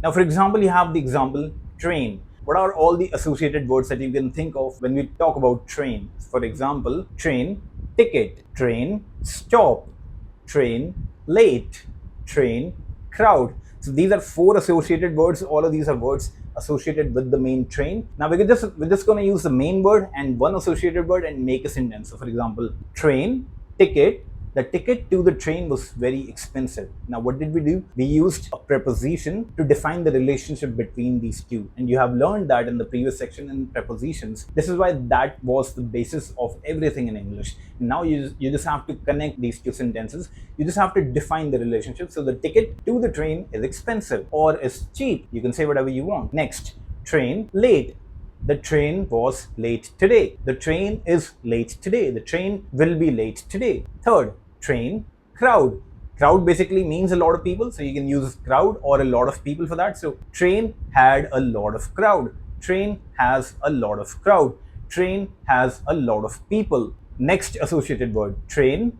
Now, for example, you have the example train. What are all the associated words that you can think of when we talk about train? For example, train ticket, train stop, train late, train crowd. So these are four associated words. All of these are words associated with the main train. Now we're just going to use the main word and one associated word and make a sentence. So for example, train ticket. The ticket to the train was very expensive. Now, what did we do? We used a preposition to define the relationship between these two. And you have learned that in the previous section in prepositions. This is why that was the basis of everything in English. Now you just have to connect these two sentences. You just have to define the relationship. So the ticket to the train is expensive or is cheap. You can say whatever you want. Next, train late. The train was late today. The train is late today. The train will be late today. Third, train crowd. Crowd basically means a lot of people, so you can use crowd or a lot of people for that. So train had a lot of crowd. Train has a lot of crowd. Train has a lot of people. Next associated word, train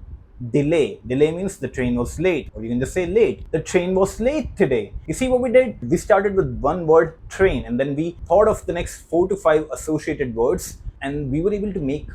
delay. Delay means the train was late, or you can just say late. The train was late today. You see what we did? We started with one word, train, and then we thought of the next 4 to 5 associated words, and we were able to make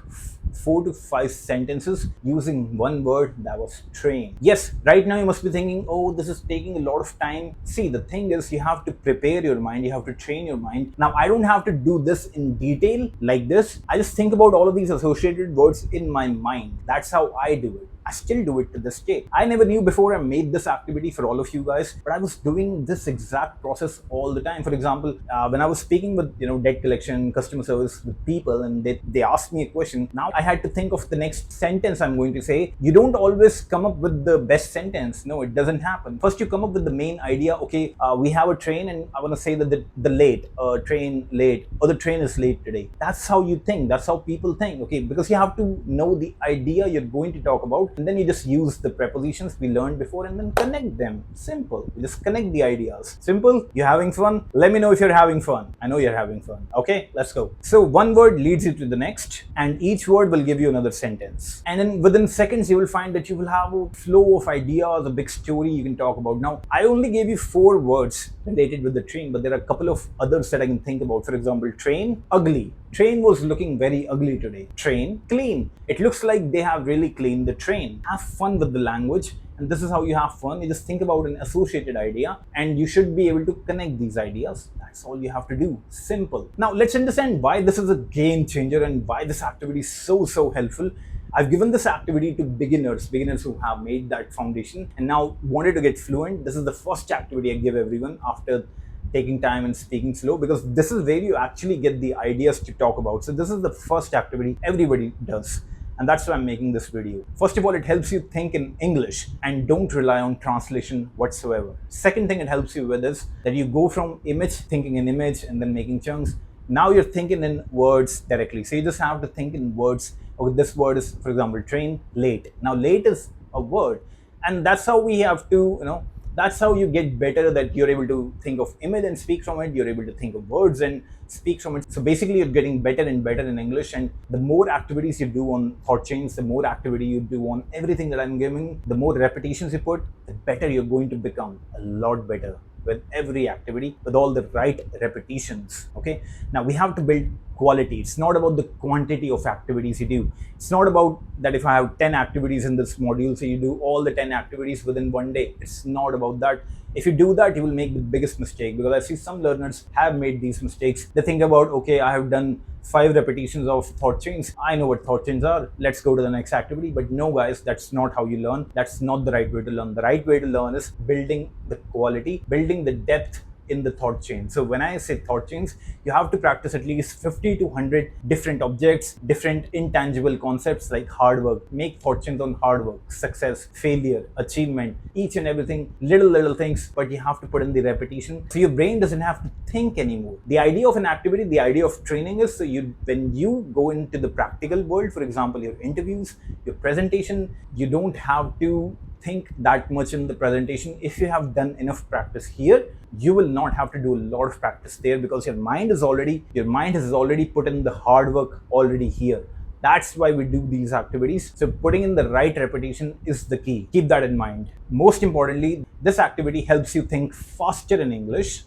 4 to 5 sentences using one word, that was train. Yes, right now you must be thinking, oh, this is taking a lot of time. See, the thing is, you have to prepare your mind, you have to train your mind. Now, I don't have to do this in detail like this. I just think about all of these associated words in my mind. That's how I do it. I still do it to this day. I never knew before I made this activity for all of you guys, but I was doing this exact process all the time. For example, when I was speaking with debt collection, customer service with people, and they asked me a question, now I had to think of the next sentence I'm going to say. You don't always come up with the best sentence. No, it doesn't happen. First, you come up with the main idea. Okay, we have a train, and I want to say that the late train late, or the train is late today. That's how you think. That's how people think. Okay, because you have to know the idea you're going to talk about. And then you just use the prepositions we learned before and then connect them. Simple. You just connect the ideas. Simple. You're having fun? Let me know if you're having fun. I know you're having fun. Okay, let's go. So one word leads you to the next, and each word will give you another sentence. And then within seconds, you will find that you will have a flow of ideas, a big story you can talk about. Now, I only gave you 4 words related with the train, but there are a couple of others that I can think about. For example, train, ugly. Train was looking very ugly today. Train, clean. It looks like they have really cleaned the train. Have fun with the language, and this is how you have fun. You just think about an associated idea, and you should be able to connect these ideas. That's all you have to do. Simple. Now, let's understand why this is a game changer and why this activity is so helpful. I've given this activity to beginners who have made that foundation and now wanted to get fluent. This is the first activity I give everyone after taking time and speaking slow, because this is where you actually get the ideas to talk about. So this is the first activity everybody does, and that's why I'm making this video. First of all, it helps you think in English and don't rely on translation whatsoever. Second thing it helps you with is that you go from thinking in image and then making chunks. Now you're thinking in words directly. So you just have to think in words. Okay, this word is, for example, train, late. Now late is a word, and that's how we have to, that's how you get better, that you're able to think of image and speak from it. You're able to think of words and speak from it. So basically, you're getting better and better in English. And the more activities you do on thought chains, the more activity you do on everything that I'm giving, the more repetitions you put, the better you're going to become. A lot better with every activity, with all the right repetitions. Okay, now we have to build quality. It's not about the quantity of activities you do. It's not about that if I have 10 activities in this module, so you do all the 10 activities within one day. It's not about that. If you do that, you will make the biggest mistake, because I see some learners have made these mistakes. They think about, okay, I have done 5 repetitions of thought chains. I know what thought chains are. Let's go to the next activity. But no, guys, that's not how you learn. That's not the right way to learn. The right way to learn is building the quality, building the depth in the thought chain. So when I say thought chains, you have to practice at least 50 to 100 different objects, different intangible concepts like hard work. Make thought chains on hard work, success, failure, achievement, each and everything, little things, but you have to put in the repetition. So your brain doesn't have to think anymore. The idea of an activity, the idea of training is, so when you go into the practical world, for example, your interviews, your presentation, you don't have to think that much in the presentation. If you have done enough practice here, you will not have to do a lot of practice there, because your mind has already put in the hard work already here. That's why we do these activities. So putting in the right repetition is the key. Keep that in mind. Most importantly, this activity helps you think faster in English,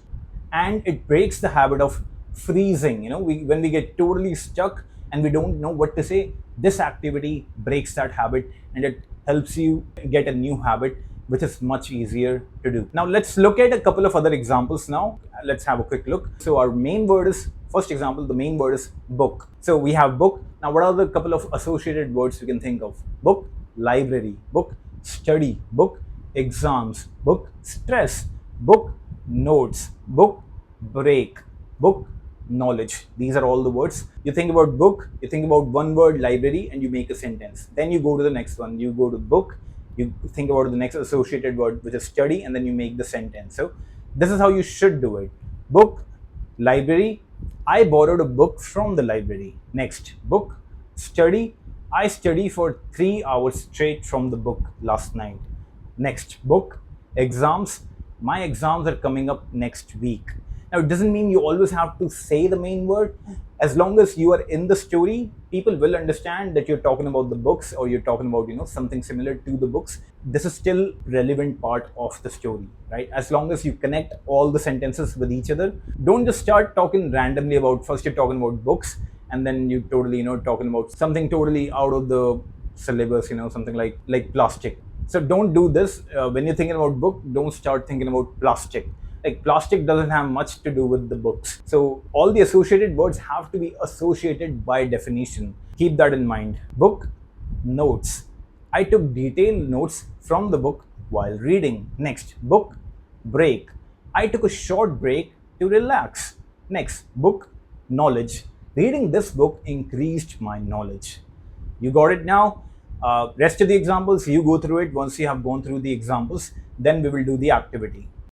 and it breaks the habit of freezing. When we get totally stuck and we don't know what to say, this activity breaks that habit and it helps you get a new habit, which is much easier to do. Now let's look at a couple of other examples now. Let's have a quick look. So our main word is, first example, the main word is book. So we have book. Now what are the couple of associated words we can think of? Book, library, book, study, book, exams, book, stress, book, notes, book, break, book, knowledge. These are all the words. You think about book, you think about one word, library, and you make a sentence. Then you go to the next one. You go to book, you think about the next associated word, which is study, and then you make the sentence. So this is how you should do it. Book, library, I borrowed a book from the library. Next, book, study, I study for 3 hours straight from the book last night. Next, book, exams, my exams are coming up next week. Now, it doesn't mean you always have to say the main word. As long as you are in the story, people will understand that you're talking about the books, or you're talking about, something similar to the books. This is still relevant part of the story, right? As long as you connect all the sentences with each other. Don't just start talking randomly about, first you're talking about books, and then you totally, talking about something totally out of the syllabus, something like plastic. So don't do this. When you're thinking about book, don't start thinking about plastic. Like plastic doesn't have much to do with the books. So all the associated words have to be associated by definition. Keep that in mind. Book, notes. I took detailed notes from the book while reading. Next, book, break. I took a short break to relax. Next, book, knowledge. Reading this book increased my knowledge. You got it now? Rest of the examples, you go through it. Once you have gone through the examples, then we will do the activity.